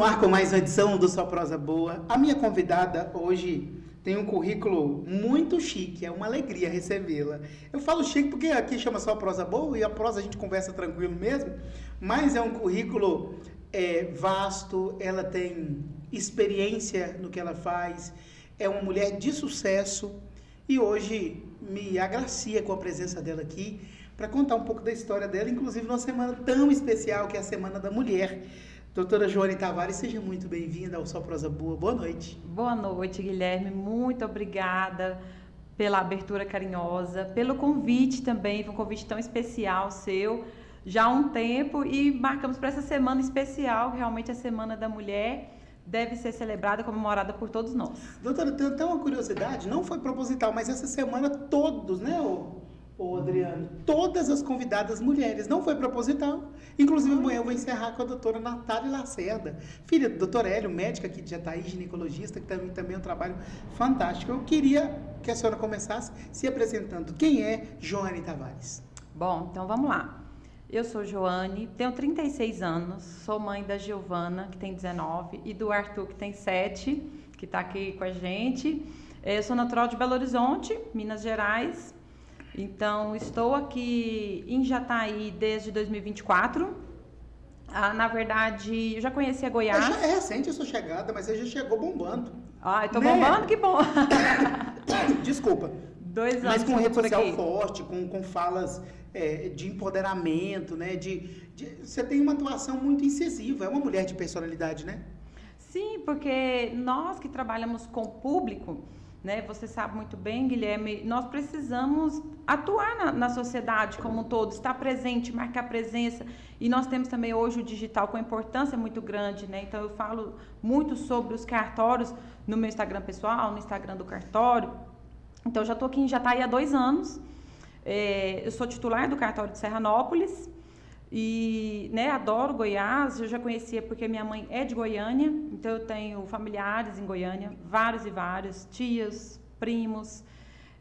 ar com mais uma edição do Só Prosa Boa. A minha convidada hoje tem um currículo muito chique, é uma alegria recebê-la. Eu falo chique porque aqui chama Só Prosa Boa e a prosa a gente conversa tranquilo mesmo, mas é um currículo vasto, ela tem experiência no que ela faz, é uma mulher de sucesso e hoje me agracia com a presença dela aqui para contar um pouco da história dela, inclusive numa semana tão especial que é a Semana da Mulher. Doutora Joane Tavares, seja muito bem-vinda ao Só Prosa Boa. Boa noite. Boa noite, Guilherme. Muito obrigada pela abertura carinhosa, pelo convite também, foi um convite tão especial seu, já há um tempo, e marcamos para essa semana especial, realmente a Semana da Mulher deve ser celebrada, comemorada por todos nós. Doutora, tem até uma curiosidade, não foi proposital, mas essa semana todos, né, Adriano, todas as convidadas mulheres, não foi proposital. Inclusive amanhã eu vou encerrar com a doutora Natália Lacerda, filha do doutor Hélio, médica aqui de Jataí, ginecologista, que também é um trabalho fantástico. Eu queria que a senhora começasse se apresentando. Quem é Joane Tavares? Bom, então vamos lá. Eu sou Joane, tenho 36 anos, sou mãe da Giovana, que tem 19, e do Arthur, que tem 7, que está aqui com a gente. Eu sou natural de Belo Horizonte, Minas Gerais. Então, estou aqui em Jataí desde 2024. Na verdade, eu já conhecia Goiás. É recente a sua chegada, mas você já chegou bombando. Estou bombando? Que bom! Desculpa. 2 anos. Mas com rede social forte, com falas de empoderamento, né? Você tem uma atuação muito incisiva, é uma mulher de personalidade, né? Sim, porque nós que trabalhamos com o público, né, você sabe muito bem, Guilherme, nós precisamos atuar na sociedade como um todo, estar presente, marcar presença, e nós temos também hoje o digital com importância muito grande, né? Então eu falo muito sobre os cartórios no meu Instagram pessoal, no Instagram do cartório. Então eu já estou aqui em Jataí há 2 anos, eu sou titular do cartório de Serranópolis e, né, adoro Goiás. Eu já conhecia porque minha mãe é de Goiânia, então eu tenho familiares em Goiânia, vários e vários, tias, primos,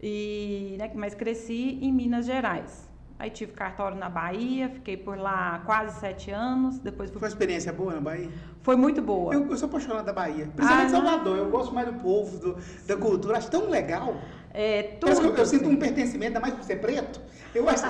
né, mas cresci em Minas Gerais. Aí tive cartório na Bahia, fiquei por lá quase 7 anos. Depois fui... Foi uma experiência boa na Bahia? Foi muito boa. Eu sou apaixonada da Bahia, principalmente Salvador. Eu gosto mais do povo, da cultura, acho tão legal. Eu sinto um pertencimento, ainda mais por ser preto. Eu acho,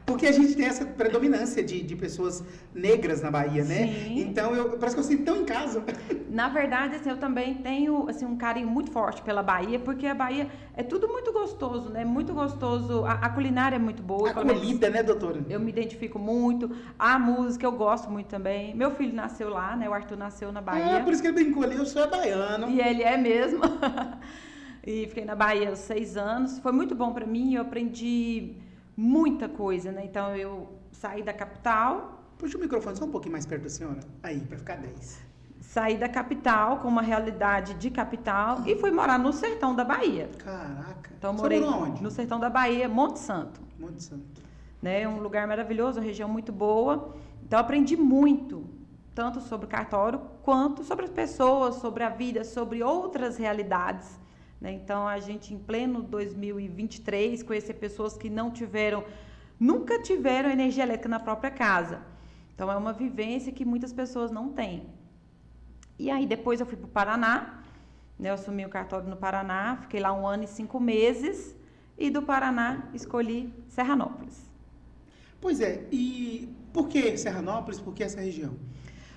porque a gente tem essa predominância de pessoas negras na Bahia, né? Sim. Então, parece que eu sinto tão em casa. Na verdade, assim, eu também tenho assim, um carinho muito forte pela Bahia, porque a Bahia é tudo muito gostoso, né? Muito gostoso. A culinária é muito boa. A comida, né, doutora? Eu me identifico muito. A música eu gosto muito também. Meu filho nasceu lá, né? O Arthur nasceu na Bahia. Por isso que ele brincou ali, eu sou baiano. E ele é mesmo. E fiquei na Bahia aos 6 anos. Foi muito bom para mim, eu aprendi muita coisa, né? Então eu saí da capital. Puxa o microfone só um pouquinho mais perto da senhora. Aí, para ficar 10. Saí da capital, com uma realidade de capital, e fui morar no sertão da Bahia. Caraca. Então morei onde? no sertão da Bahia, Monte Santo. Monte Santo. Né? Um lugar maravilhoso, uma região muito boa. Então aprendi muito, tanto sobre o cartório, quanto sobre as pessoas, sobre a vida, sobre outras realidades. Então, a gente, em pleno 2023, conhecer pessoas que nunca tiveram energia elétrica na própria casa. Então, é uma vivência que muitas pessoas não têm. E aí, depois eu fui para o Paraná, né? Eu assumi o cartório no Paraná, fiquei lá 1 ano e 5 meses, e do Paraná escolhi Serranópolis. Pois é, e por que Serranópolis, por que essa região?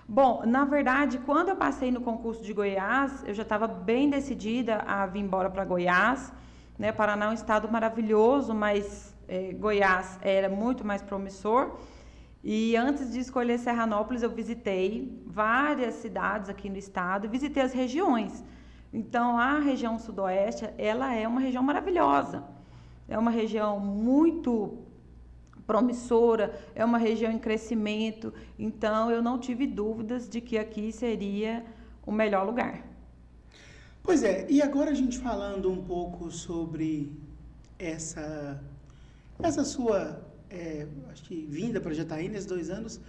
Bom, na verdade, quando eu passei no concurso de Goiás, eu já estava bem decidida a vir embora para Goiás, né? Paraná é um estado maravilhoso, mas Goiás era muito mais promissor. E antes de escolher Serranópolis, eu visitei várias cidades aqui no estado, visitei as regiões. Então, a região sudoeste, ela é uma região maravilhosa. É uma região muito promissora, é uma região em crescimento, então eu não tive dúvidas de que aqui seria o melhor lugar. Pois é, e agora a gente falando um pouco sobre essa sua acho que vinda para Jataí nesses 2 anos,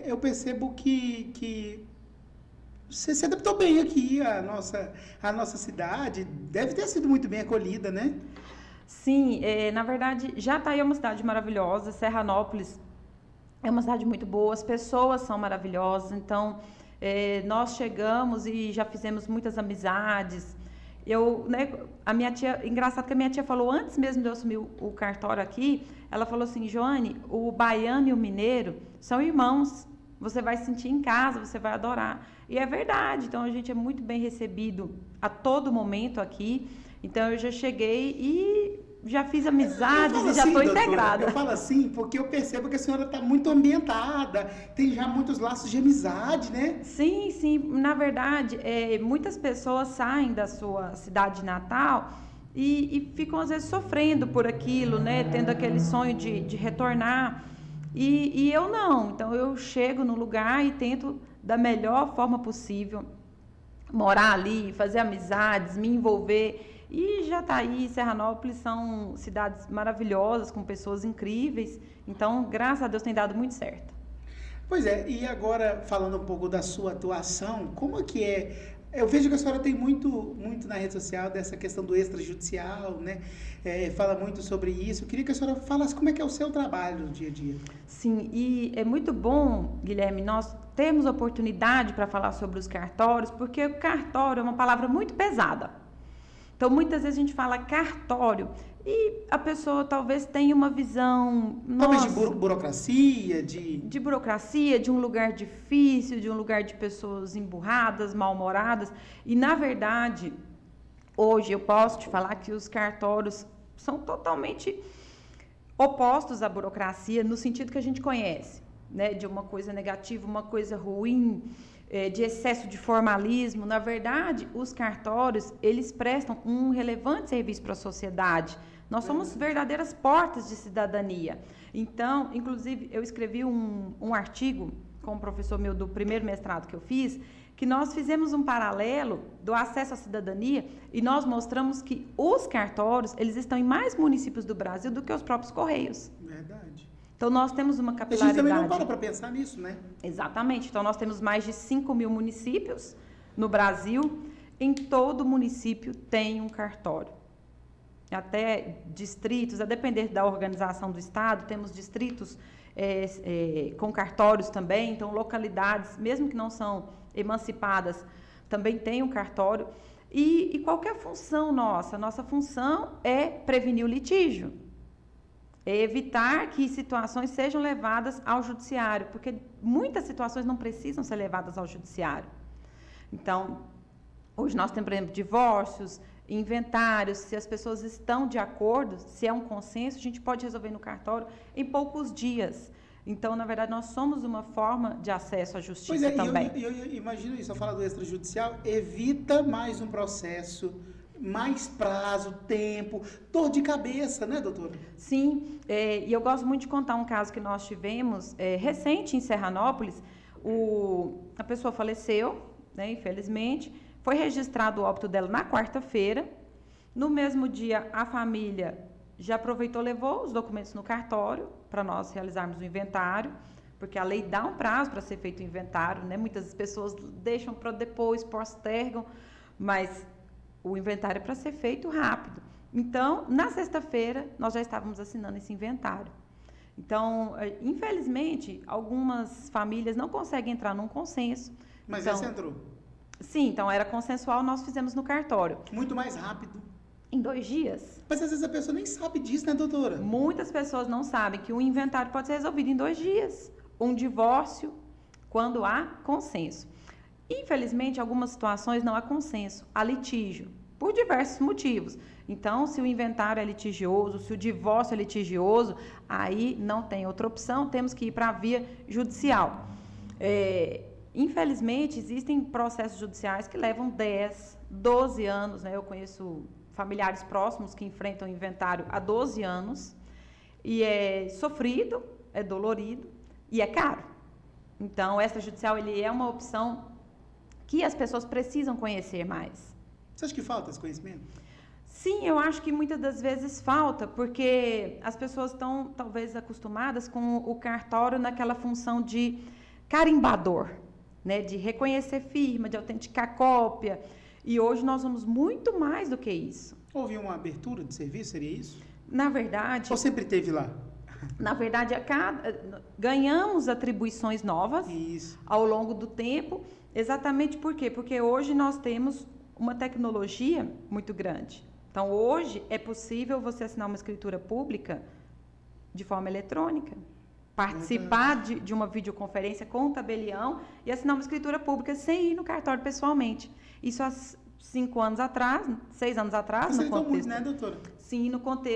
eu percebo que você se adaptou bem aqui à nossa cidade, deve ter sido muito bem acolhida, né? Sim, na verdade, Jataí é uma cidade maravilhosa, Serranópolis é uma cidade muito boa, as pessoas são maravilhosas, então Nós chegamos e já fizemos muitas amizades. A minha tia, engraçado que a minha tia falou, antes mesmo de eu assumir o cartório aqui, ela falou assim, Joane, o baiano e o mineiro são irmãos, você vai sentir em casa, você vai adorar. E é verdade, então a gente é muito bem recebido a todo momento aqui, então eu já cheguei e já fiz amizades e já estou integrada. Eu falo assim porque eu percebo que a senhora está muito ambientada, tem já muitos laços de amizade, né? Sim, sim. Na verdade, muitas pessoas saem da sua cidade natal e ficam, às vezes, sofrendo por aquilo, né? Tendo aquele sonho de retornar. E eu não. Então, eu chego no lugar e tento, da melhor forma possível, morar ali, fazer amizades, me envolver. E Jataí e Serranópolis são cidades maravilhosas, com pessoas incríveis. Então, graças a Deus, tem dado muito certo. Pois é, e agora, falando um pouco da sua atuação, como é que é? Eu vejo que a senhora tem muito na rede social dessa questão do extrajudicial, né? Fala muito sobre isso. Eu queria que a senhora falasse como é que é o seu trabalho no dia a dia. Sim, e é muito bom, Guilherme, nós temos oportunidade para falar sobre os cartórios, porque o cartório é uma palavra muito pesada. Então, muitas vezes a gente fala cartório e a pessoa talvez tenha uma visão... Talvez de burocracia, de burocracia, de um lugar difícil, de um lugar de pessoas emburradas, mal-humoradas. E, na verdade, hoje eu posso te falar que os cartórios são totalmente opostos à burocracia, no sentido que a gente conhece, né? De uma coisa negativa, uma coisa ruim, de excesso de formalismo. Na verdade, os cartórios, eles prestam um relevante serviço para a sociedade. Nós somos verdadeiras portas de cidadania. Então, inclusive, eu escrevi um artigo com um professor meu do primeiro mestrado que eu fiz, que nós fizemos um paralelo do acesso à cidadania e nós mostramos que os cartórios, eles estão em mais municípios do Brasil do que os próprios Correios. Verdade. Então, nós temos uma capilaridade. A gente também não para pensar nisso, né? Exatamente. Então, nós temos mais de 5.000 municípios no Brasil. Em todo município tem um cartório. Até distritos, a depender da organização do Estado, temos distritos com cartórios também. Então, localidades, mesmo que não são emancipadas, também tem um cartório. E qual que é a função nossa? Nossa função é prevenir o litígio. É evitar que situações sejam levadas ao judiciário, porque muitas situações não precisam ser levadas ao judiciário. Então, hoje nós temos, por exemplo, divórcios, inventários, se as pessoas estão de acordo, se é um consenso, a gente pode resolver no cartório em poucos dias. Então, na verdade, nós somos uma forma de acesso à justiça também. Eu imagino isso, eu falo do extrajudicial, evita mais um processo, mais prazo, tempo, dor de cabeça, né, doutora? Sim, e eu gosto muito de contar um caso que nós tivemos recente em Serranópolis. A pessoa faleceu, né, infelizmente, foi registrado o óbito dela na quarta-feira. No mesmo dia, a família já aproveitou, levou os documentos no cartório para nós realizarmos o inventário, porque a lei dá um prazo para ser feito o inventário, né? Muitas pessoas deixam para depois, postergam, mas o inventário é para ser feito rápido. Então, na sexta-feira, nós já estávamos assinando esse inventário. Então, infelizmente, algumas famílias não conseguem entrar num consenso. Mas então, esse entrou? Sim, então era consensual, nós fizemos no cartório. Muito mais rápido. Em 2 dias. Mas às vezes a pessoa nem sabe disso, né, doutora? Muitas pessoas não sabem que um inventário pode ser resolvido em 2 dias. Um divórcio, quando há consenso. Infelizmente, em algumas situações não há consenso, há litígio, por diversos motivos. Então, se o inventário é litigioso, se o divórcio é litigioso, aí não tem outra opção, temos que ir para a via judicial. Infelizmente, existem processos judiciais que levam 10, 12 anos, né? Eu conheço familiares próximos que enfrentam o inventário há 12 anos, e é sofrido, é dolorido e é caro. Então, o extrajudicial, ele é uma opção que as pessoas precisam conhecer mais. Você acha que falta esse conhecimento? Sim, eu acho que muitas das vezes falta, porque as pessoas estão talvez acostumadas com o cartório naquela função de carimbador, né? De reconhecer firma, de autenticar cópia. E hoje nós vamos muito mais do que isso. Houve uma abertura de serviço, seria isso? Na verdade... Ou sempre teve lá? Na verdade, ganhamos atribuições novas ao longo do tempo. Exatamente por quê? Porque hoje nós temos uma tecnologia muito grande. Então, hoje é possível você assinar uma escritura pública de forma eletrônica. Participar de uma videoconferência com um tabelião e assinar uma escritura pública sem ir no cartório pessoalmente. Isso há 5 anos atrás, 6 anos atrás, no contexto. Muito, né, doutora? Sim,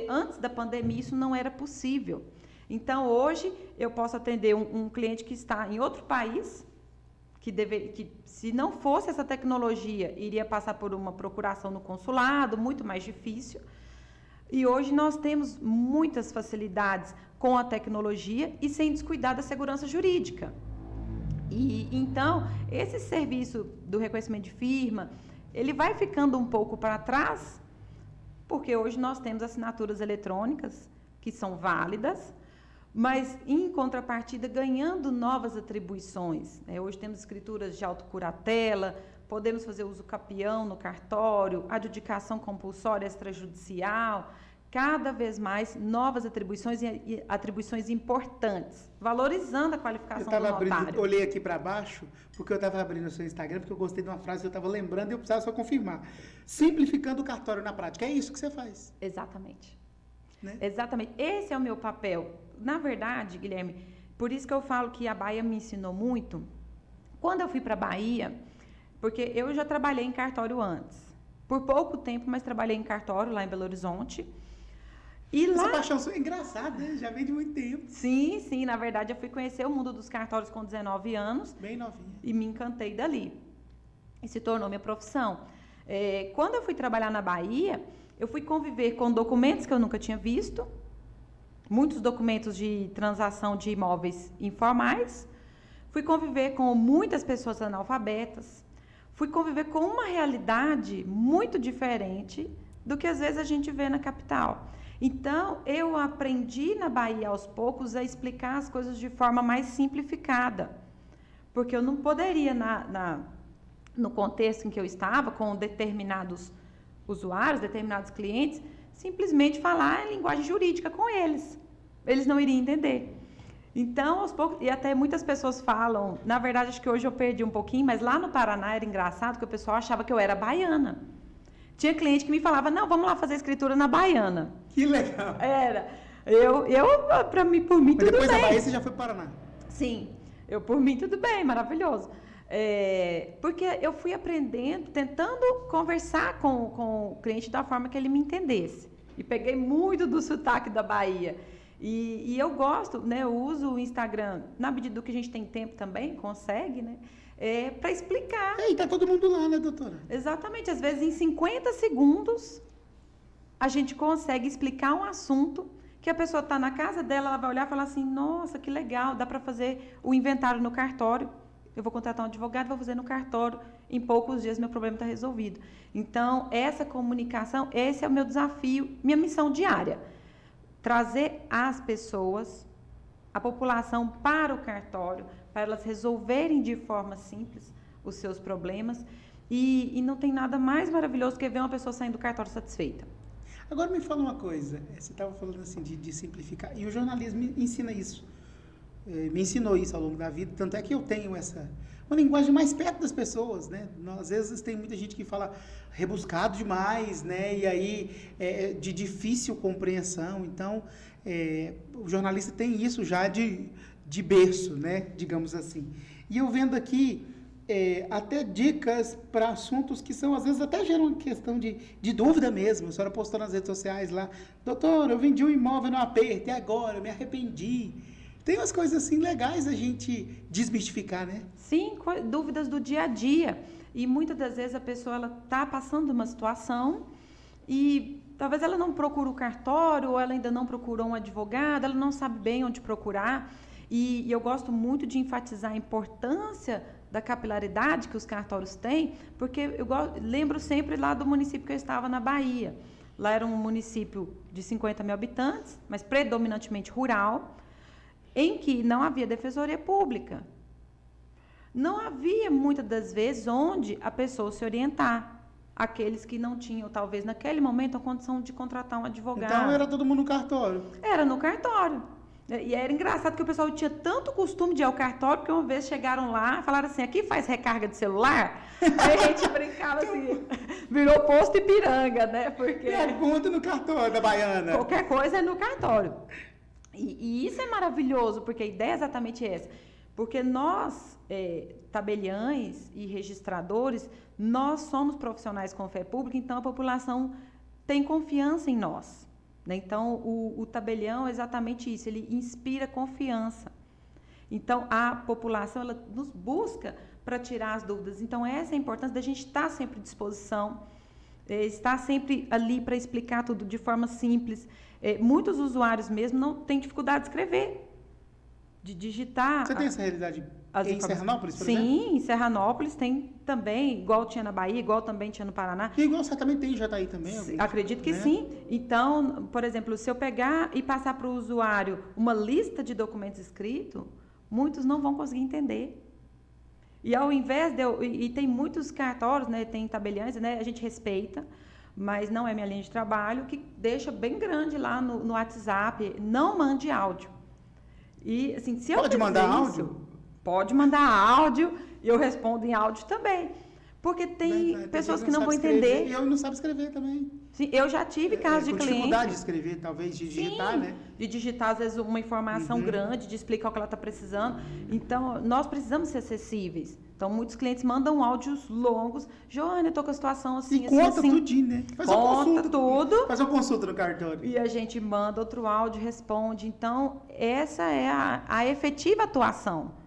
antes da pandemia isso não era possível. Então, hoje, eu posso atender um cliente que está em outro país, que se não fosse essa tecnologia, iria passar por uma procuração no consulado, muito mais difícil. E hoje nós temos muitas facilidades com a tecnologia e sem descuidar da segurança jurídica. E então, esse serviço do reconhecimento de firma, ele vai ficando um pouco para trás, porque hoje nós temos assinaturas eletrônicas que são válidas, mas em contrapartida ganhando novas atribuições. Hoje temos escrituras de autocuratela, podemos fazer uso capião no cartório, adjudicação compulsória extrajudicial, cada vez mais novas atribuições e atribuições importantes, valorizando a qualificação do notário. Olhei aqui para baixo, porque eu estava abrindo o seu Instagram, porque eu gostei de uma frase que eu estava lembrando e eu precisava só confirmar. Simplificando o cartório na prática, é isso que você faz. Exatamente. Né? Exatamente. Esse é o meu papel. Na verdade, Guilherme, por isso que eu falo que a Bahia me ensinou muito. Quando eu fui para a Bahia, porque eu já trabalhei em cartório antes. Por pouco tempo, mas trabalhei em cartório lá em Belo Horizonte. E Essa lá... paixão é engraçada, né? Já vem de muito tempo. Sim, sim. Na verdade, eu fui conhecer o mundo dos cartórios com 19 anos. Bem novinha. E me encantei dali. E se tornou minha profissão. Quando eu fui trabalhar na Bahia, eu fui conviver com documentos que eu nunca tinha visto. Muitos documentos de transação de imóveis informais. Fui conviver com muitas pessoas analfabetas. Fui conviver com uma realidade muito diferente do que às vezes a gente vê na capital. Então, eu aprendi na Bahia aos poucos a explicar as coisas de forma mais simplificada. Porque eu não poderia, no contexto em que eu estava, com determinados usuários, determinados clientes, simplesmente falar em linguagem jurídica com eles. Eles não iriam entender. Então, aos poucos, e até muitas pessoas falam, na verdade, acho que hoje eu perdi um pouquinho, mas lá no Paraná era engraçado que o pessoal achava que eu era baiana. Tinha cliente que me falava, não, vamos lá fazer escritura na baiana. Que legal. Era. Por mim, tudo bem. Mas depois da Bahia, você já foi para o Paraná? Sim. Por mim, tudo bem, maravilhoso. Porque eu fui aprendendo, tentando conversar com o cliente da forma que ele me entendesse. E peguei muito do sotaque da Bahia. E eu gosto, né? Eu uso o Instagram, na medida do que a gente tem tempo também, consegue, né? Para explicar. E tá todo mundo lá, né, doutora? Exatamente. Às vezes, em 50 segundos, a gente consegue explicar um assunto que a pessoa está na casa dela, ela vai olhar e falar assim, nossa, que legal, dá para fazer o inventário no cartório. Eu vou contratar um advogado, vou fazer no cartório. Em poucos dias, meu problema está resolvido. Então, essa comunicação, esse é o meu desafio, minha missão diária. Trazer as pessoas, a população para o cartório, para elas resolverem de forma simples os seus problemas. E não tem nada mais maravilhoso que ver uma pessoa saindo do cartório satisfeita. Agora me fala uma coisa, você estava falando assim de simplificar, e o jornalismo ensina isso, me ensinou isso ao longo da vida, tanto é que eu tenho uma linguagem mais perto das pessoas, né? Às vezes tem muita gente que fala rebuscado demais, né? E aí de difícil compreensão, então o jornalista tem isso já de berço, né? Digamos assim. E eu vendo aqui até dicas para assuntos que são, às vezes, até geram questão de dúvida mesmo. A senhora postou nas redes sociais lá, doutor, eu vendi um imóvel no aperto e agora eu me arrependi. Tem umas coisas assim legais a gente desmistificar, né? Sim, dúvidas do dia a dia. E muitas das vezes a pessoa está passando uma situação e talvez ela não procure o cartório, ou ela ainda não procurou um advogado, ela não sabe bem onde procurar. E eu gosto muito de enfatizar a importância da capilaridade que os cartórios têm, porque eu lembro sempre lá do município que eu estava na Bahia. Lá era um município de 50 mil habitantes, mas predominantemente rural, em que não havia defensoria pública. Não havia, muitas das vezes, onde a pessoa se orientar. Aqueles que não tinham, talvez, naquele momento, a condição de contratar um advogado. Então, era todo mundo no cartório? Era no cartório. E era engraçado que o pessoal tinha tanto costume de ir ao cartório que uma vez chegaram lá e falaram assim, aqui faz recarga de celular? Aí a gente brincava assim, virou posto Ipiranga, né? Porque Pergunta no cartório da Baiana. qualquer coisa é no cartório. E isso é maravilhoso, porque a ideia é exatamente essa. Porque nós, tabeliães e registradores, nós somos profissionais com fé pública, então a população tem confiança em nós. Né? Então, o tabelião é exatamente isso, ele inspira confiança. Então, a população ela nos busca para tirar as dúvidas. Então, essa é a importância da gente estar sempre à disposição, estar sempre ali para explicar tudo de forma simples. Muitos usuários mesmo não têm dificuldade de escrever, de digitar. Você tem essa realidade em Serranópolis, por exemplo? Sim, em Serranópolis tem também, igual tinha na Bahia, igual também tinha no Paraná. E igual você também tem Jataí também? Acredito que sim. Então, por exemplo, se eu pegar e passar para o usuário uma lista de documentos escritos, muitos não vão conseguir entender. E ao invés de e tem muitos cartórios, né, tem tabeliães, né, a gente respeita, mas não é minha linha de trabalho, que deixa bem grande lá no WhatsApp, não mande áudio. E assim, se eu pode mandar isso, áudio? Pode mandar áudio e eu respondo em áudio também. Porque tem pessoas que não vão entender. E eu não sabe escrever também. Sim, eu já tive casos de cliente. Dificuldade de escrever, talvez, de digitar, né? De digitar, às vezes, uma informação grande, de explicar o que ela está precisando. Então, nós precisamos ser acessíveis. Então, muitos clientes mandam áudios longos. Joana, eu estou com a situação assim, e assim, conta assim. tudinho, né? Faz conta uma consulta, tudo. Faz uma consulta no cartório. E a gente manda outro áudio, responde. Então, essa é a efetiva atuação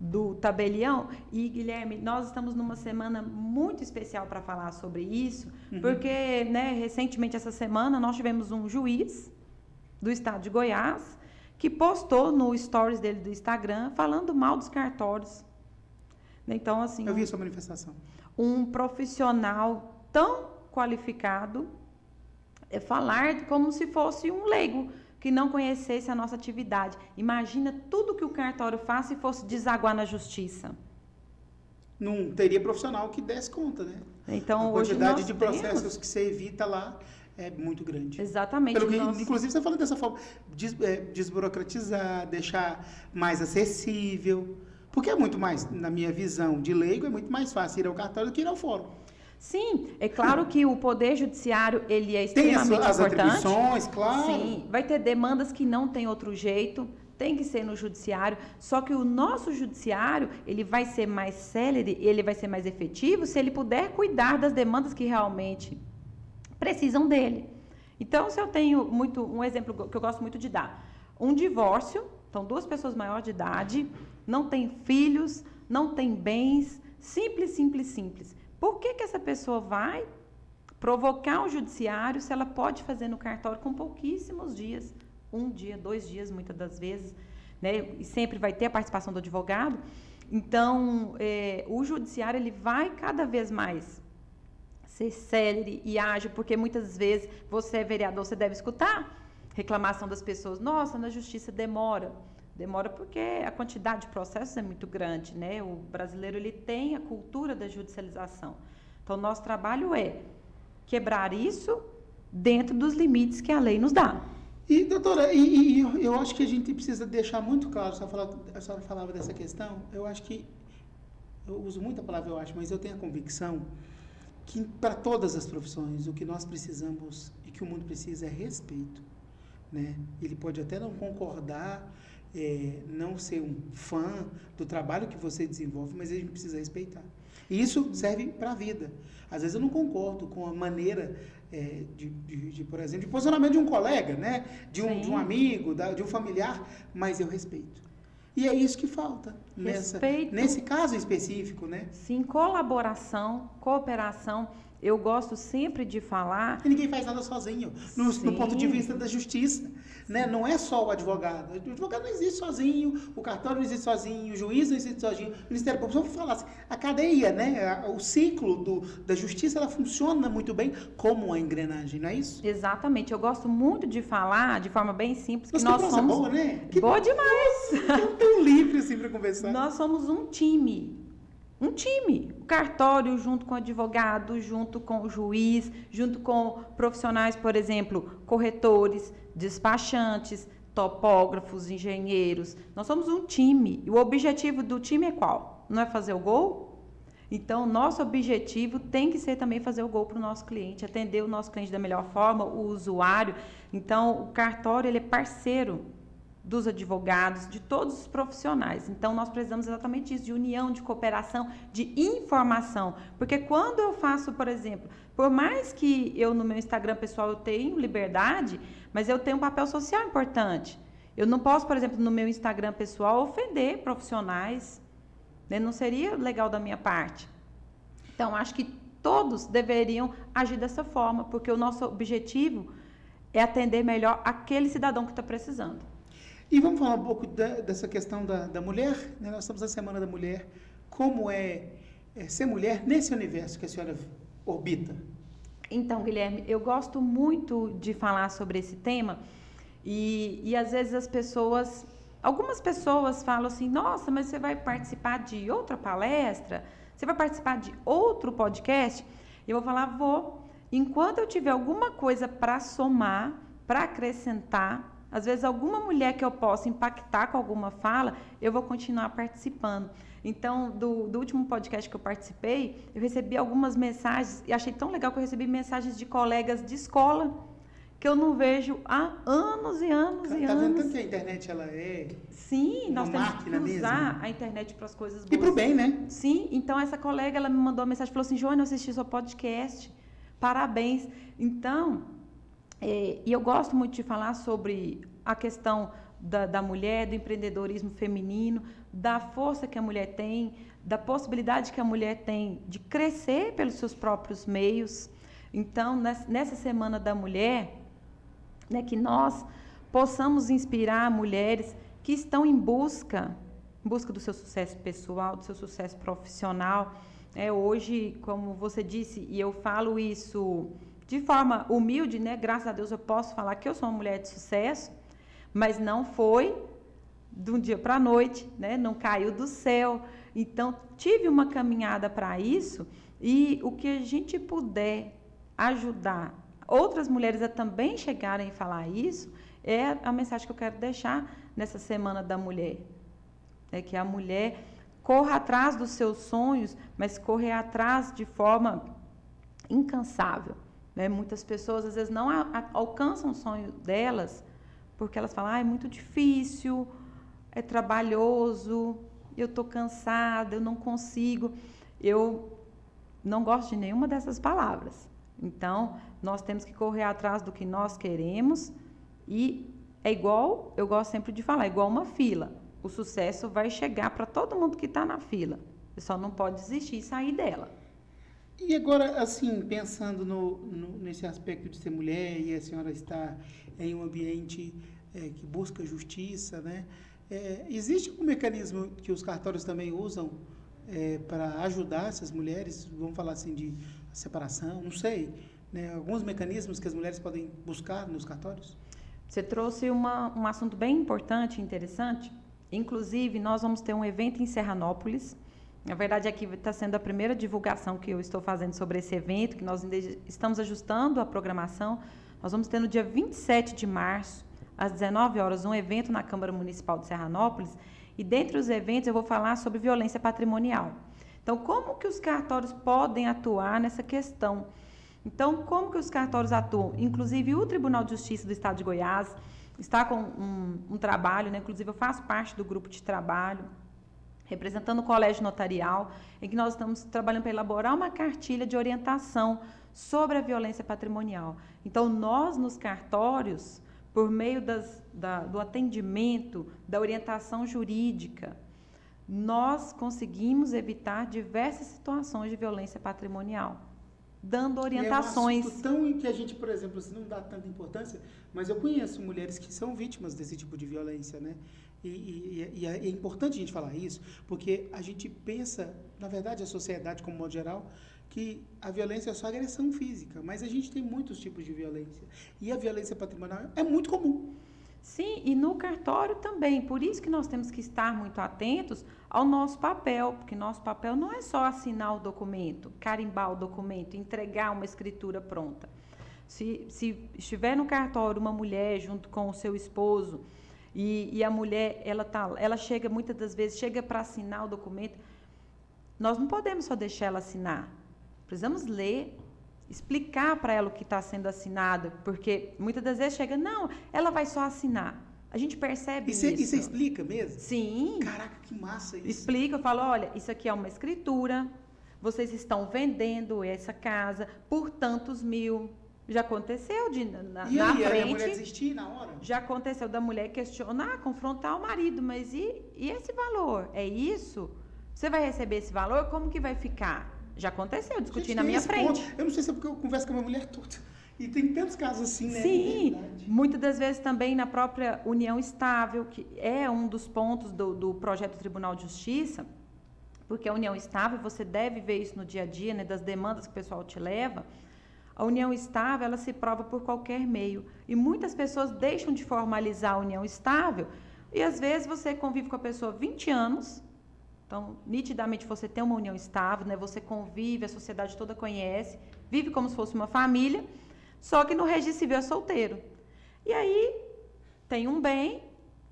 do tabelião. E, Guilherme, nós estamos numa semana muito especial para falar sobre isso, porque, né, recentemente, essa semana, nós tivemos um juiz do estado de Goiás que postou no stories dele do Instagram falando mal dos cartórios. Então, assim... Eu vi essa manifestação. Um profissional tão qualificado falar como se fosse um leigo, que não conhecesse a nossa atividade. Imagina tudo que o cartório faz se fosse desaguar na justiça. Não teria profissional que desse conta, né? Então, a quantidade de processos que você evita lá é muito grande. Exatamente. Inclusive, você fala dessa forma, desburocratizar, deixar mais acessível. Porque é muito mais, na minha visão de leigo, é muito mais fácil ir ao cartório do que ir ao fórum. Sim, é claro que o Poder Judiciário, ele é extremamente importante. Tem as atribuições, claro. Sim, vai ter demandas que não tem outro jeito, tem que ser no Judiciário, só que o nosso Judiciário, ele vai ser mais célere, ele vai ser mais efetivo se ele puder cuidar das demandas que realmente precisam dele. Então, se eu tenho um exemplo que eu gosto muito de dar, um divórcio, então 2 pessoas maiores de idade, não tem filhos, não tem bens, simples, simples, simples. Por que essa pessoa vai provocar o judiciário se ela pode fazer no cartório com pouquíssimos dias? 1 dia, 2 dias, muitas das vezes, né? E sempre vai ter a participação do advogado. Então, o judiciário ele vai cada vez mais ser célere e ágil, porque muitas vezes você é vereador, você deve escutar reclamação das pessoas. Nossa, na justiça demora. Demora porque a quantidade de processos é muito grande, né? O brasileiro ele tem a cultura da judicialização. Então, nosso trabalho é quebrar isso dentro dos limites que a lei nos dá. E, doutora, eu acho que a gente precisa deixar muito claro, a senhora falava dessa questão, eu acho que, eu uso muito a palavra eu acho, mas eu tenho a convicção que para todas as profissões, o que nós precisamos e que o mundo precisa é respeito, né? Ele pode até não concordar, não ser um fã do trabalho que você desenvolve, mas a gente precisa respeitar. E isso serve para a vida. Às vezes eu não concordo com a maneira por exemplo, de posicionamento de um colega, né? De um amigo, de um familiar, mas eu respeito. E é isso que falta nesse caso específico, né? Sim, colaboração, cooperação. Eu gosto sempre de falar... E ninguém faz nada sozinho, no ponto de vista da justiça, né? Não é só o advogado. O advogado não existe sozinho, o cartório não existe sozinho, o juiz não existe sozinho, o Ministério Público. Vamos falar assim, a cadeia, né? O ciclo da justiça, ela funciona muito bem como uma engrenagem, não é isso? Exatamente. Eu gosto muito de falar, de forma bem simples, que nós somos... boa, né? Boa demais! Tão livre assim para conversar. Nós somos um time. Um time, o cartório junto com o advogado, junto com o juiz, junto com profissionais, por exemplo, corretores, despachantes, topógrafos, engenheiros. Nós somos um time. E o objetivo do time é qual? Não é fazer o gol? Então, nosso objetivo tem que ser também fazer o gol para o nosso cliente, atender o nosso cliente da melhor forma, o usuário. Então, o cartório ele é parceiro dos advogados, de todos os profissionais. Então, nós precisamos exatamente disso, de união, de cooperação, de informação. Porque quando eu faço, por exemplo, por mais que eu no meu Instagram pessoal eu tenho liberdade, mas eu tenho um papel social importante. Eu não posso, por exemplo, no meu Instagram pessoal ofender profissionais, né? Não seria legal da minha parte. Então, acho que todos deveriam agir dessa forma, porque o nosso objetivo é atender melhor aquele cidadão que está precisando. E vamos falar um pouco dessa questão da mulher, né? Nós estamos na Semana da Mulher. Como é ser mulher nesse universo que a senhora orbita? Então, Guilherme, eu gosto muito de falar sobre esse tema e às vezes algumas pessoas falam assim, nossa, mas você vai participar de outra palestra? Você vai participar de outro podcast? E eu vou falar, vou. Enquanto eu tiver alguma coisa para somar, para acrescentar, às vezes alguma mulher que eu possa impactar com alguma fala, eu vou continuar participando. Então, do último podcast que eu participei, eu recebi algumas mensagens, e achei tão legal que eu recebi mensagens de colegas de escola, que eu não vejo há anos e anos e Tá anos. vendo tanto que a internet ela é... Sim, nós temos que usar mesmo. A internet para as coisas boas. E pro bem, né? Sim, então essa colega, ela me mandou uma mensagem, falou assim, Joana, eu assisti seu podcast, parabéns. Então, e eu gosto muito de falar sobre a questão da mulher, do empreendedorismo feminino, da força que a mulher tem, da possibilidade que a mulher tem de crescer pelos seus próprios meios. Então, nessa Semana da Mulher, né, que nós possamos inspirar mulheres que estão em busca do seu sucesso pessoal, do seu sucesso profissional. Hoje, como você disse, e eu falo isso de forma humilde, né? Graças a Deus eu posso falar que eu sou uma mulher de sucesso, mas não foi de um dia para a noite, né? Não caiu do céu. Então, tive uma caminhada para isso e o que a gente puder ajudar outras mulheres a também chegarem e falar isso, é a mensagem que eu quero deixar nessa Semana da Mulher. É que a mulher corra atrás dos seus sonhos, mas correr atrás de forma incansável. Né? Muitas pessoas, às vezes, não alcançam o sonho delas porque elas falam, é muito difícil, é trabalhoso, eu estou cansada, eu não consigo. Eu não gosto de nenhuma dessas palavras. Então, nós temos que correr atrás do que nós queremos e é igual, eu gosto sempre de falar, é igual uma fila. O sucesso vai chegar para todo mundo que está na fila. Você só não pode desistir e sair dela. E agora, assim, pensando nesse aspecto de ser mulher e a senhora está em um ambiente que busca justiça, né? Existe algum mecanismo que os cartórios também usam para ajudar essas mulheres? Vamos falar assim de separação, não sei, né? Alguns mecanismos que as mulheres podem buscar nos cartórios? Você trouxe um assunto bem importante e interessante. Inclusive, nós vamos ter um evento em Serranópolis. Na verdade, aqui está sendo a primeira divulgação que eu estou fazendo sobre esse evento, que nós ainda estamos ajustando a programação. Nós vamos ter no dia 27 de março, às 19 horas, um evento na Câmara Municipal de Serranópolis. E dentre os eventos eu vou falar sobre violência patrimonial. Então, como que os cartórios podem atuar nessa questão? Então, como que os cartórios atuam? Inclusive, o Tribunal de Justiça do Estado de Goiás está com um trabalho, né? Inclusive, eu faço parte do grupo de trabalho, representando o Colégio Notarial, em que nós estamos trabalhando para elaborar uma cartilha de orientação sobre a violência patrimonial. Então, nós, nos cartórios, por meio do atendimento, da orientação jurídica, nós conseguimos evitar diversas situações de violência patrimonial, dando orientações. É um assunto tão que a gente, por exemplo, assim, não dá tanta importância, mas eu conheço mulheres que são vítimas desse tipo de violência, né? E é importante a gente falar isso, porque a gente pensa, na verdade, a sociedade como modo geral, que a violência é só agressão física, mas a gente tem muitos tipos de violência. E a violência patrimonial é muito comum. Sim, e no cartório também. Por isso que nós temos que estar muito atentos ao nosso papel, porque nosso papel não é só assinar o documento, carimbar o documento, entregar uma escritura pronta. Se estiver no cartório uma mulher junto com o seu esposo e a mulher, ela chega, muitas das vezes, chega para assinar o documento, nós não podemos só deixar ela assinar. Precisamos ler, explicar para ela o que está sendo assinado, porque muitas das vezes chega, não, ela vai só assinar. A gente percebe isso. E você explica mesmo? Sim. Caraca, que massa isso. Explica, eu falo, olha, isso aqui é uma escritura, vocês estão vendendo essa casa por tantos mil. Já aconteceu na aí, frente. E a mulher desistir na hora? Já aconteceu da mulher questionar, confrontar o marido, mas e esse valor? É isso? Você vai receber esse valor? Como que vai ficar? Já aconteceu, discutir na minha frente. Eu não sei se é porque eu converso com a minha mulher toda. E tem tantos casos assim, né? Sim, muitas das vezes também na própria união estável, que é um dos pontos do projeto do Tribunal de Justiça, porque a união estável, você deve ver isso no dia a dia, né, das demandas que o pessoal te leva. A união estável, ela se prova por qualquer meio. E muitas pessoas deixam de formalizar a união estável e às vezes você convive com a pessoa 20 anos, então nitidamente você tem uma união estável, né, você convive, a sociedade toda conhece, vive como se fosse uma família, só que no registro civil é solteiro. E aí, tem um bem,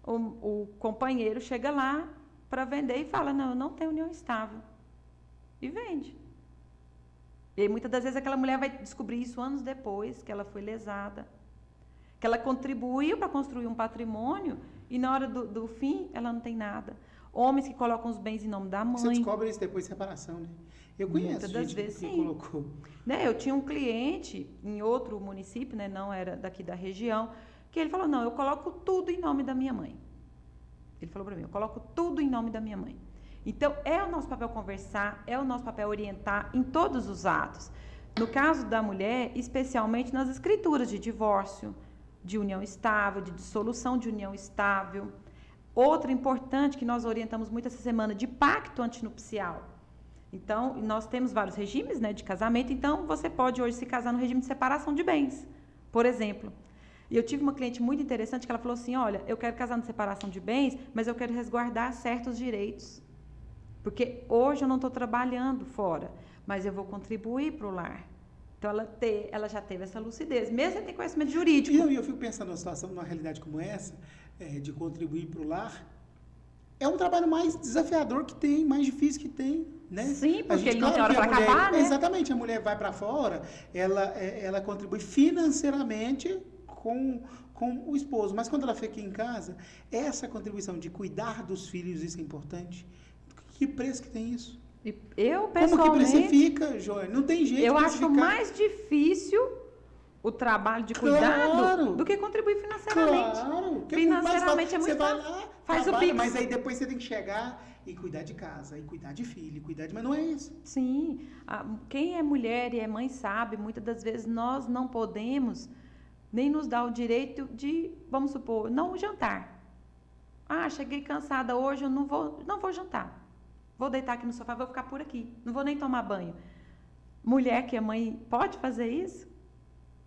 o companheiro chega lá para vender e fala, não, eu não tenho união estável. E vende. E aí, muitas das vezes, aquela mulher vai descobrir isso anos depois, que ela foi lesada. Que ela contribuiu para construir um patrimônio e na hora do fim, ela não tem nada. Homens que colocam os bens em nome da mãe. Você descobre isso depois de separação, né? Eu conheço muitas das gente vezes, que sim. colocou. Né, eu tinha um cliente em outro município, né, não era daqui da região, que ele falou, não, eu coloco tudo em nome da minha mãe. Ele falou para mim, eu coloco tudo em nome da minha mãe. Então, é o nosso papel conversar, é o nosso papel orientar em todos os atos. No caso da mulher, especialmente nas escrituras de divórcio, de união estável, de dissolução de união estável. Outra importante que nós orientamos muito essa semana, de pacto antinupcial. Então, nós temos vários regimes, né, de casamento, então você pode hoje se casar no regime de separação de bens, por exemplo. E eu tive uma cliente muito interessante que ela falou assim, olha, eu quero casar na separação de bens, mas eu quero resguardar certos direitos. Porque hoje eu não estou trabalhando fora, mas eu vou contribuir para o lar. Então, ela já teve essa lucidez, mesmo sem ter conhecimento jurídico. E eu fico pensando numa situação, numa realidade como essa, de contribuir para o lar, é um trabalho mais desafiador que tem, mais difícil que tem, né? Sim, porque ele não tem hora para acabar, né? Exatamente, a mulher vai para fora, ela contribui financeiramente com o esposo, mas quando ela fica em casa, essa contribuição de cuidar dos filhos, isso é importante. Que preço que tem isso? Eu, pessoalmente... Como que precifica, Joia? Não tem jeito de eu precificar. acho mais difícil o trabalho de cuidado do que contribuir financeiramente. Claro. Financeiramente é muito fácil. fácil. Você vai lá, faz trabalha, o Pix. mas aí depois você tem que chegar e cuidar de casa, e cuidar de filho, mas não é isso. Sim. Quem é mulher e é mãe sabe, muitas das vezes nós não podemos nem nos dar o direito de, vamos supor, não jantar. Cheguei cansada hoje, eu não vou jantar. Vou deitar aqui no sofá, vou ficar por aqui. Não vou nem tomar banho. Mulher que é mãe pode fazer isso?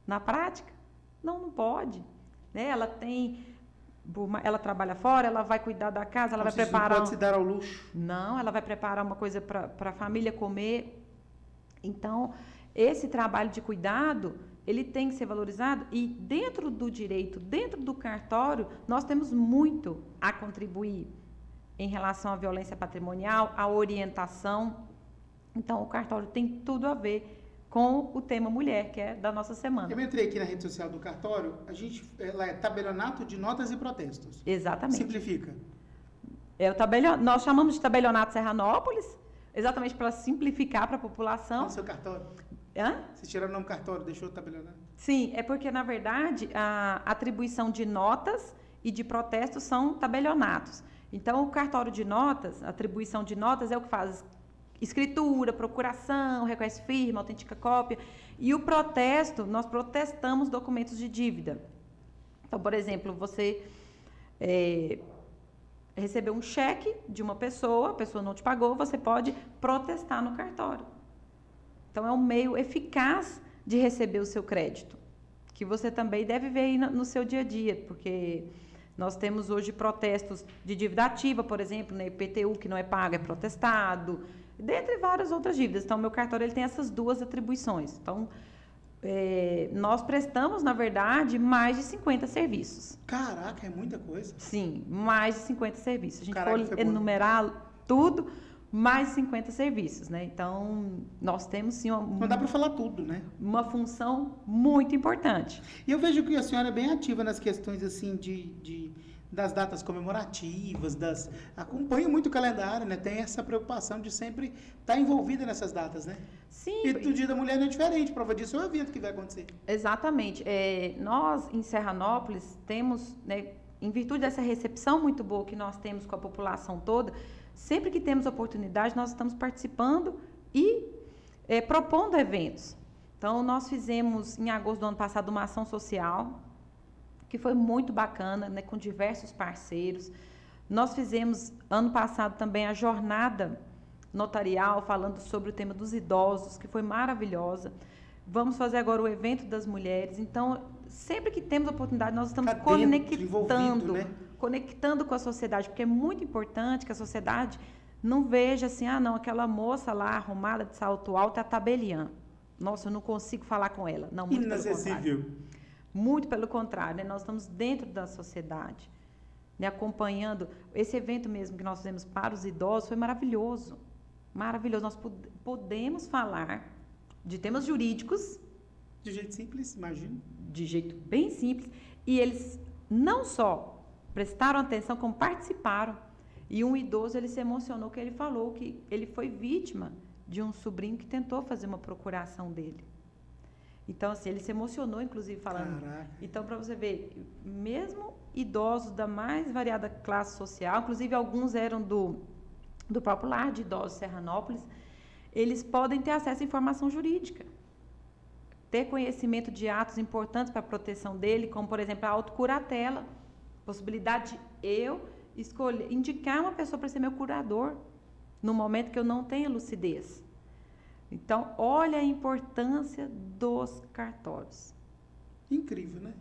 Na prática? Não pode. Né? Ela trabalha fora, ela vai cuidar da casa, ela vai preparar... Não pode se dar ao luxo. Não, ela vai preparar uma coisa para a família comer. Então, esse trabalho de cuidado, ele tem que ser valorizado e dentro do direito, dentro do cartório, nós temos muito a contribuir em relação à violência patrimonial, à orientação. Então, o cartório tem tudo a ver com o tema mulher, que é da nossa semana. Eu entrei aqui na rede social do cartório, ela é tabelionato de notas e protestos. Exatamente. Simplifica. Nós chamamos de tabelionato Serranópolis, exatamente para simplificar para a população. No seu cartório? Hã? Você tirou o nome cartório, deixou o tabelionato? Sim, é porque, na verdade, a atribuição de notas e de protestos são tabelionatos. Então, o cartório de notas, a atribuição de notas é o que faz escritura, procuração, reconhece firma, autentica cópia. E o protesto, nós protestamos documentos de dívida. Então, por exemplo, você recebeu um cheque de uma pessoa, a pessoa não te pagou, você pode protestar no cartório. Então, é um meio eficaz de receber o seu crédito, que você também deve ver aí no seu dia a dia, porque nós temos hoje protestos de dívida ativa, por exemplo, né, IPTU que não é pago, é protestado, dentre várias outras dívidas. Então, o meu cartório ele tem essas duas atribuições. Então, Nós prestamos, na verdade, mais de 50 serviços. Caraca, é muita coisa. Sim, mais de 50 serviços. A gente Caraca, for enumerar tudo, mais de 50 serviços, né? Então, nós temos, sim, não dá para falar tudo, né? Uma função muito importante. E eu vejo que a senhora é bem ativa nas questões, assim, das datas comemorativas, acompanha muito o calendário, né? Tem essa preocupação de sempre estar envolvida nessas datas, né? Sim. E do Dia da Mulher não é diferente, prova disso é o evento que vai acontecer. Exatamente. Nós, em Serranópolis, temos, né, em virtude dessa recepção muito boa que nós temos com a população toda, sempre que temos oportunidade, nós estamos participando e propondo eventos. Então, nós fizemos, em agosto do ano passado, uma ação social, que foi muito bacana, né, com diversos parceiros. Nós fizemos, ano passado, também a jornada notarial, falando sobre o tema dos idosos, que foi maravilhosa. Vamos fazer agora o evento das mulheres. Então, sempre que temos oportunidade, nós estamos conectando com a sociedade, porque é muito importante que a sociedade não veja assim, não, aquela moça lá arrumada de salto alto é a tabeliã. Nossa, eu não consigo falar com ela. Não, muito inacessível. Muito pelo contrário, né? Nós estamos dentro da sociedade, né? Acompanhando. Esse evento mesmo que nós fizemos para os idosos foi maravilhoso. Maravilhoso. Nós podemos falar de temas jurídicos. De jeito simples, imagino. De jeito bem simples. E eles não só prestaram atenção, como participaram. E um idoso, ele se emocionou, que ele falou que ele foi vítima de um sobrinho que tentou fazer uma procuração dele. Então, assim, ele se emocionou, inclusive, falando. Caraca. Então, para você ver, mesmo idosos da mais variada classe social, inclusive alguns eram do próprio lar de idosos Serranópolis, eles podem ter acesso à informação jurídica. Ter conhecimento de atos importantes para a proteção dele, como, por exemplo, a autocuratela. Possibilidade de eu escolher, indicar uma pessoa para ser meu curador, no momento que eu não tenha lucidez. Então, olha a importância dos cartórios. Incrível, né?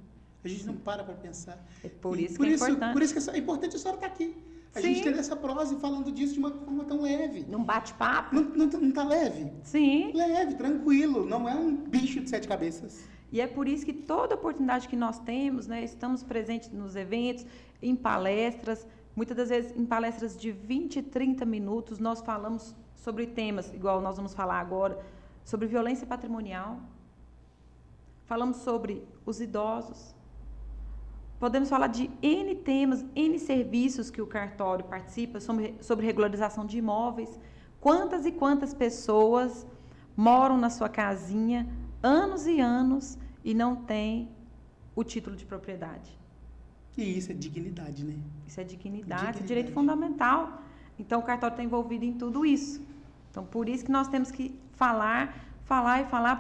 A gente não para pensar. É por isso que é importante. Por isso que é importante a senhora estar aqui. A gente ter essa prosa e falando disso de uma forma tão leve. Num bate-papo. Não tá leve? Sim. Leve, tranquilo. Não é um bicho de 7 cabeças. E é por isso que toda oportunidade que nós temos, né, estamos presentes nos eventos, em palestras, muitas das vezes em palestras de 20, 30 minutos, nós falamos sobre temas, igual nós vamos falar agora, sobre violência patrimonial. Falamos sobre os idosos. Podemos falar de N temas, N serviços que o cartório participa, sobre regularização de imóveis. Quantas e quantas pessoas moram na sua casinha anos e anos e não têm o título de propriedade? E isso é dignidade, né? Isso é dignidade, é direito fundamental. Então, o cartório está envolvido em tudo isso. Então, por isso que nós temos que falar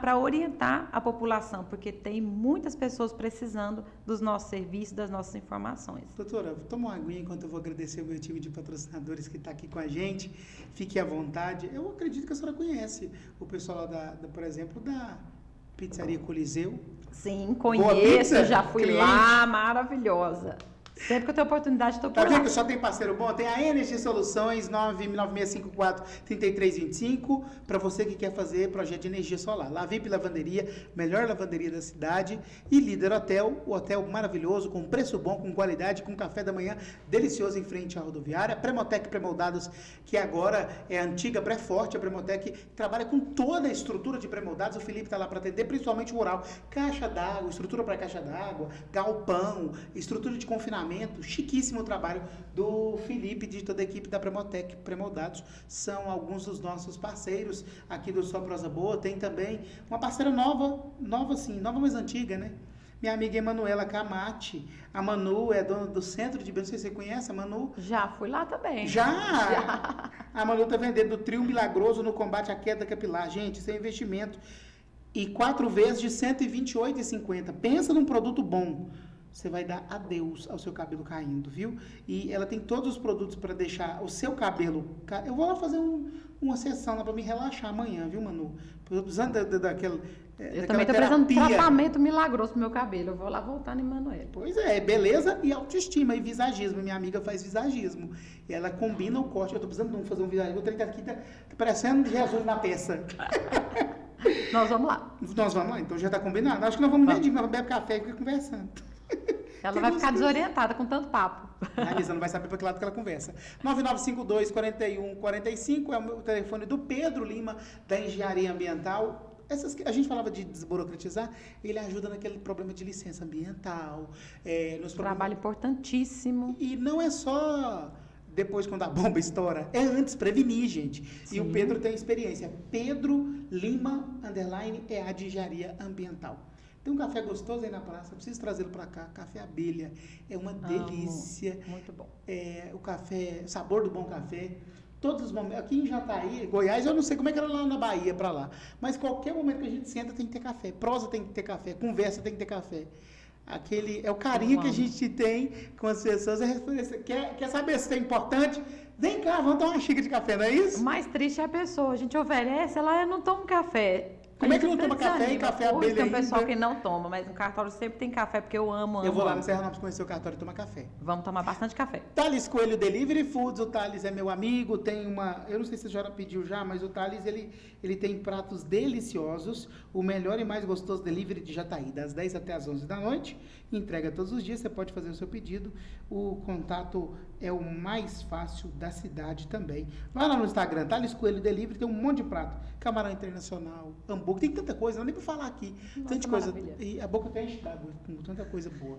para orientar a população, porque tem muitas pessoas precisando dos nossos serviços, das nossas informações. Doutora, toma uma aguinha enquanto eu vou agradecer o meu time de patrocinadores que está aqui com a gente. Fique à vontade. Eu acredito que a senhora conhece o pessoal lá, por exemplo, da Pizzaria Coliseu. Sim, conheço, já fui cliente. lá, maravilhosa. Sempre que eu tenho oportunidade, estou por Tá lá. vendo que só tem parceiro bom? Tem a Energy Soluções, 99654-3325, para você que quer fazer projeto de energia solar. La VIP Lavanderia, melhor lavanderia da cidade. E Líder Hotel, o hotel maravilhoso, com preço bom, com qualidade, com café da manhã delicioso em frente à rodoviária. Premotec Premoldados, que agora é a antiga Pré-Forte. A Premotec trabalha com toda a estrutura de premoldados. O Felipe está lá para atender, principalmente o rural. Caixa d'água, estrutura para caixa d'água, galpão, estrutura de confinamento. Chiquíssimo trabalho do Felipe e de toda a equipe da Premotec Premoldados. São alguns dos nossos parceiros aqui do Só Prosa Boa. Tem também uma parceira nova sim, nova mais antiga, né? Minha amiga Emanuela Camati. A Manu é dona do Centro de Bem. Não sei se você conhece a Manu. Já fui lá também. Já? A Manu está vendendo o Trio Milagroso no combate à queda capilar. Gente, isso é investimento. E 4 vezes de R$ 128,50. Pensa num produto bom. Você vai dar adeus ao seu cabelo caindo, viu? E ela tem todos os produtos para deixar o seu cabelo... Eu vou lá fazer uma sessão lá para me relaxar amanhã, viu, Manu? Eu tô precisando daquela eu também estou precisando de tratamento milagroso pro meu cabelo. Eu vou lá voltar no Emanuele. Pois é, beleza e autoestima e visagismo. Minha amiga faz visagismo. E ela combina o corte. Eu estou precisando de fazer um visagismo. O trem tá aqui, tá parecendo Jesus na peça. Nós vamos lá. Nós vamos lá, então já tá combinado. Acho que nós vamos no Medinho, nós vamos beber café e ficar conversando. Ela vai ficar desorientada com tanto papo. A Lisa não vai saber para que lado que ela conversa. 9952-4145 é o meu telefone do Pedro Lima, da Engenharia Ambiental. A gente falava de desburocratizar, ele ajuda naquele problema de licença ambiental. Trabalho importantíssimo. E não é só depois quando a bomba estoura, é antes prevenir, gente. Sim. E o Pedro tem experiência. Pedro Lima, _, é a de Engenharia Ambiental. Tem um café gostoso aí na praça, preciso trazê-lo para cá. Café abelha, é uma delícia. Muito bom. O café, o sabor do bom café. Todos os momentos, aqui em Jataí, Goiás, eu não sei como é que era lá na Bahia para lá, mas qualquer momento que a gente senta tem que ter café, prosa tem que ter café, conversa tem que ter café. É o carinho que a gente tem com as pessoas. Quer saber se é importante? Vem cá, vamos tomar uma xícara de café, não é isso? O mais triste é a pessoa, a gente oferece, ela não toma café. Como é que não toma café e café abelha ainda? Tem um pessoal que não toma, mas no cartório sempre tem café, porque eu amo. Eu vou lá no Serranópolis conhecer o cartório e tomar café. Vamos tomar bastante café. Thales Coelho Delivery Foods, o Thales é meu amigo, tem eu não sei se a senhora pediu já, mas o Thales, ele tem pratos deliciosos, o melhor e mais gostoso delivery de Jataí, das 10 até as 11 da noite, entrega todos os dias, você pode fazer o seu pedido, o contato é o mais fácil da cidade também. Vai lá no Instagram, Thales Coelho Delivery, tem um monte de prato, camarão internacional, hambúrguer, tem tanta coisa, não dá nem pra falar aqui, tanta coisa, e a boca até enche d'água, com tanta coisa boa.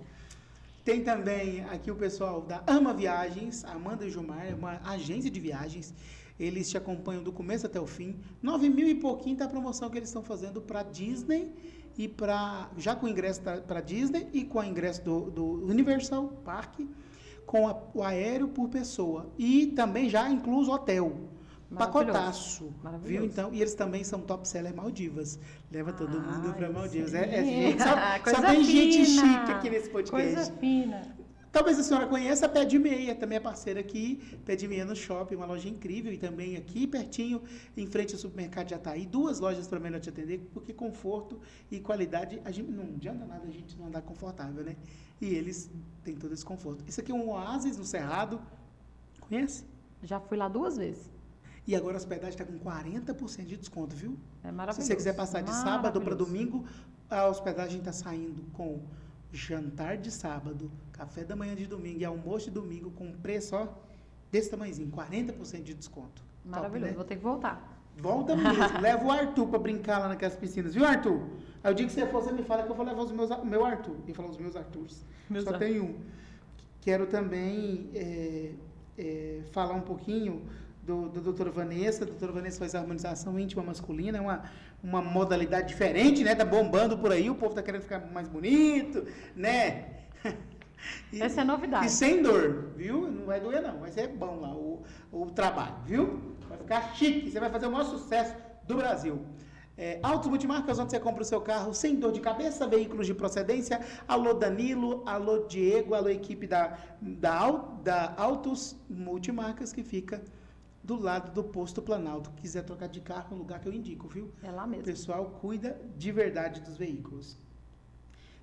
Tem também aqui o pessoal da Ama Viagens, Amanda e Gilmar, é uma agência de viagens, eles te acompanham do começo até o fim, 9 mil e pouquinho tá a promoção que eles estão fazendo para Disney, e já com o ingresso para Disney e com o ingresso do Universal Park, com o aéreo por pessoa. E também já incluso hotel. Pacotaço. Viu? Então, e eles também são top seller Maldivas. Leva todo mundo para Maldivas. Só tem gente chique aqui nesse podcast. Coisa fina. Talvez a senhora conheça a Pé de Meia, também é parceira aqui, Pé de Meia no shopping, uma loja incrível, e também aqui pertinho, em frente ao supermercado de Jataí, 2 lojas para melhor te atender, porque conforto e qualidade, a gente não adianta nada a gente não andar confortável, né? E eles têm todo esse conforto. Isso aqui é um oásis no Cerrado, conhece? Já fui lá 2 vezes. E agora a hospedagem está com 40% de desconto, viu? É maravilhoso. Se você quiser passar de sábado para domingo, a hospedagem está saindo com jantar de sábado, café da manhã de domingo e almoço de domingo com um preço, ó, desse tamanhozinho, 40% de desconto. Maravilhoso, top, né? Vou ter que voltar. Volta mesmo, leva o Arthur para brincar lá naquelas piscinas, viu, Arthur? Aí o dia que você for, você me fala que eu vou levar o meu Arthur. E falar os meus Arthurs. Só tem um. Quero também falar um pouquinho do doutora Vanessa. A doutora Vanessa faz a harmonização íntima masculina, é uma modalidade diferente, né? Tá bombando por aí, o povo tá querendo ficar mais bonito, né? Essa é a novidade. E sem dor, viu? Não vai doer não, vai ser bom lá o trabalho, viu? Vai ficar chique, você vai fazer o maior sucesso do Brasil. Autos Multimarcas, onde você compra o seu carro sem dor de cabeça, veículos de procedência. Alô Danilo, alô Diego, alô equipe da Autos Multimarcas, que fica do lado do posto Planalto. Quiser trocar de carro, é um lugar que eu indico, viu? É lá mesmo. O pessoal cuida de verdade dos veículos.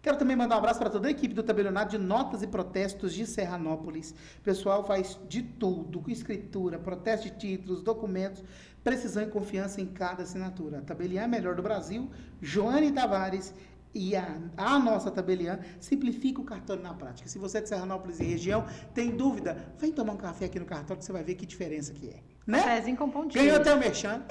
Quero também mandar um abraço para toda a equipe do Tabelionato de Notas e Protestos de Serranópolis. O pessoal faz de tudo, com escritura, protesto de títulos, documentos, precisão e confiança em cada assinatura. A Tabelian é a melhor do Brasil. Joane Tavares e a nossa Tabelian simplifica o cartório na prática. Se você é de Serranópolis e região, tem dúvida, vem tomar um café aqui no cartório que você vai ver que diferença que é. Né? Cafézinho com pontinho. Ganhou até o merchan.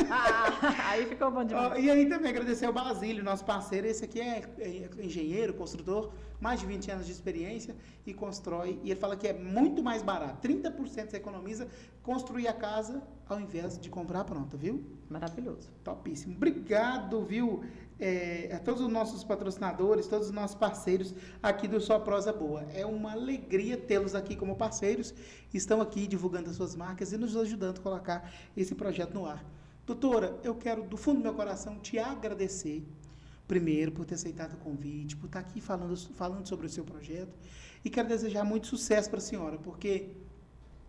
Aí ficou bom demais. E aí também agradecer ao Basílio, nosso parceiro. Esse aqui é engenheiro, construtor, mais de 20 anos de experiência e constrói. E ele fala que é muito mais barato. 30% você economiza construir a casa ao invés de comprar pronta, viu? Maravilhoso. Topíssimo. Obrigado, viu? A todos os nossos patrocinadores, todos os nossos parceiros aqui do Só Prosa Boa. É uma alegria tê-los aqui como parceiros. Estão aqui divulgando as suas marcas e nos ajudando a colocar esse projeto no ar. Doutora, eu quero do fundo do meu coração te agradecer, primeiro, por ter aceitado o convite, por estar aqui falando sobre o seu projeto, e quero desejar muito sucesso para a senhora, porque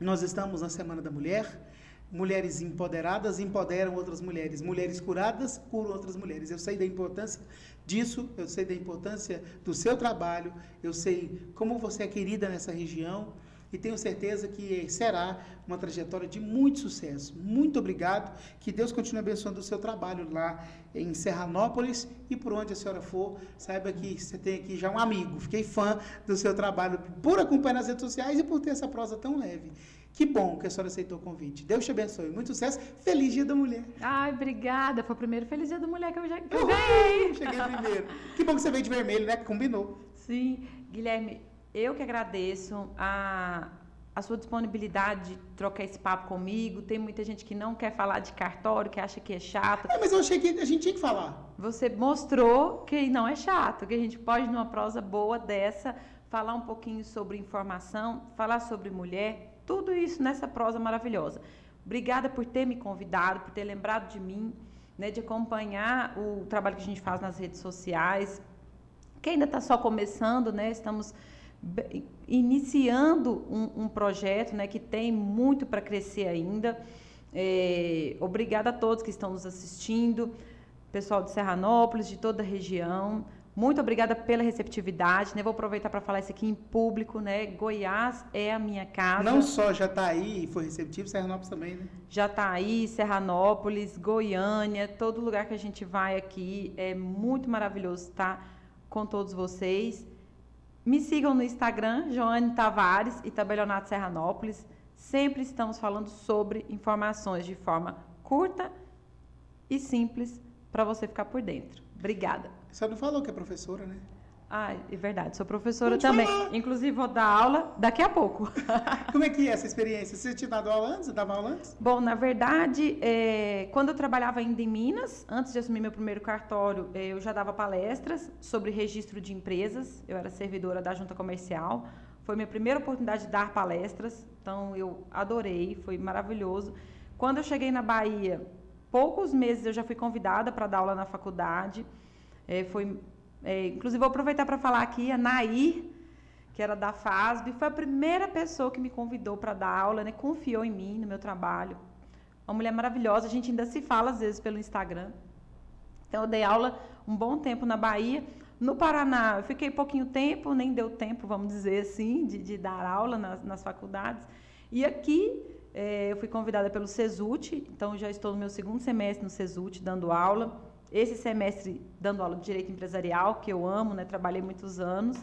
nós estamos na Semana da Mulher. Mulheres empoderadas empoderam outras mulheres. Mulheres curadas curam outras mulheres. Eu sei da importância disso, eu sei da importância do seu trabalho, eu sei como você é querida nessa região e tenho certeza que será uma trajetória de muito sucesso. Muito obrigado, que Deus continue abençoando o seu trabalho lá em Serranópolis e por onde a senhora for, saiba que você tem aqui já um amigo. Fiquei fã do seu trabalho por acompanhar nas redes sociais e por ter essa prosa tão leve. Que bom que a senhora aceitou o convite. Deus te abençoe. Muito sucesso. Feliz Dia da Mulher. Ai, obrigada. Foi o primeiro Feliz Dia da Mulher que eu ganhei. Cheguei primeiro. Que bom que você veio de vermelho, né? Que combinou. Sim. Guilherme, eu que agradeço a sua disponibilidade de trocar esse papo comigo. Tem muita gente que não quer falar de cartório, que acha que é chato. Mas eu achei que a gente tinha que falar. Você mostrou que não é chato, que a gente pode, numa prosa boa dessa, falar um pouquinho sobre informação, falar sobre mulher, tudo isso nessa prosa maravilhosa. Obrigada por ter me convidado, por ter lembrado de mim, né, de acompanhar o trabalho que a gente faz nas redes sociais, que ainda está só começando, né? Estamos iniciando um projeto, né, que tem muito para crescer ainda. Obrigada a todos que estão nos assistindo, pessoal de Serranópolis, de toda a região. Muito obrigada pela receptividade, né? Vou aproveitar para falar isso aqui em público, né? Goiás é a minha casa. Não só já está aí e foi receptivo, Serranópolis também, né? Já está aí, Serranópolis, Goiânia, todo lugar que a gente vai aqui. É muito maravilhoso estar com todos vocês. Me sigam no Instagram, Joane Tavares e Tabelionato Serranópolis. Sempre estamos falando sobre informações de forma curta e simples para você ficar por dentro. Obrigada. Você não falou que é professora, né? Ah, é verdade, sou professora Pode também. falar. Inclusive, vou dar aula daqui a pouco. Como é que é essa experiência? Você tinha dado aula antes? Você dava aula antes? Bom, na verdade, quando eu trabalhava ainda em Minas, antes de assumir meu primeiro cartório, eu já dava palestras sobre registro de empresas. Eu era servidora da Junta Comercial. Foi minha primeira oportunidade de dar palestras, então eu adorei, foi maravilhoso. Quando eu cheguei na Bahia, poucos meses eu já fui convidada para dar aula na faculdade. Inclusive, vou aproveitar para falar aqui, a Nair, que era da FASB, foi a primeira pessoa que me convidou para dar aula, né? Confiou em mim, no meu trabalho. Uma mulher maravilhosa, a gente ainda se fala às vezes pelo Instagram. Então, eu dei aula um bom tempo na Bahia. No Paraná, eu fiquei pouquinho tempo, nem deu tempo, vamos dizer assim, de dar aula nas faculdades. E aqui, eu fui convidada pelo CESUT, então já estou no meu segundo semestre no CESUT, dando aula. Esse semestre dando aula de Direito Empresarial, que eu amo, né? Trabalhei muitos anos.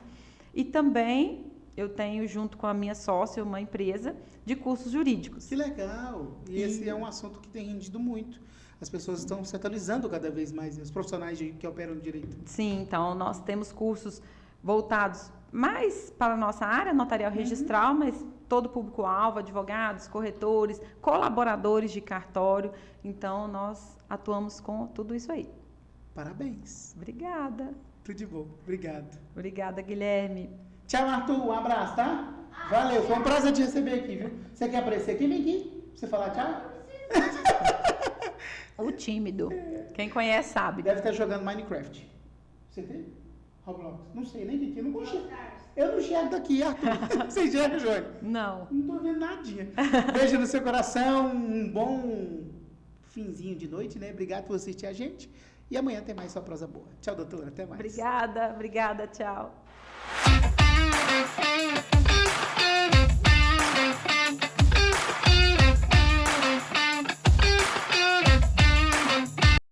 E também eu tenho, junto com a minha sócia, uma empresa de cursos jurídicos. Que legal! E esse é um assunto que tem rendido muito. As pessoas estão se atualizando cada vez mais, os profissionais que operam no direito. Sim, então nós temos cursos voltados mais para a nossa área notarial registral, mas todo o público-alvo, advogados, corretores, colaboradores de cartório. Então, nós atuamos com tudo isso aí. Parabéns. Obrigada. Tudo de bom. Obrigado. Obrigada, Guilherme. Tchau, Arthur. Um abraço, tá? Valeu. Foi um prazer te receber aqui, viu? Você quer aparecer aqui? Vem aqui. Pra você falar tchau? O tímido. Quem conhece sabe. Deve estar jogando Minecraft. Você tem? Roblox? Não sei, nem que eu não enxergo. Eu não enxergo daqui, Arthur. Você enxerga, Joane? Não. Não tô vendo nadinha. Beijo no seu coração. Um bom finzinho de noite, né? Obrigado por assistir a gente. E amanhã tem mais só prosa boa. Tchau, doutora. Até mais. Obrigada, tchau.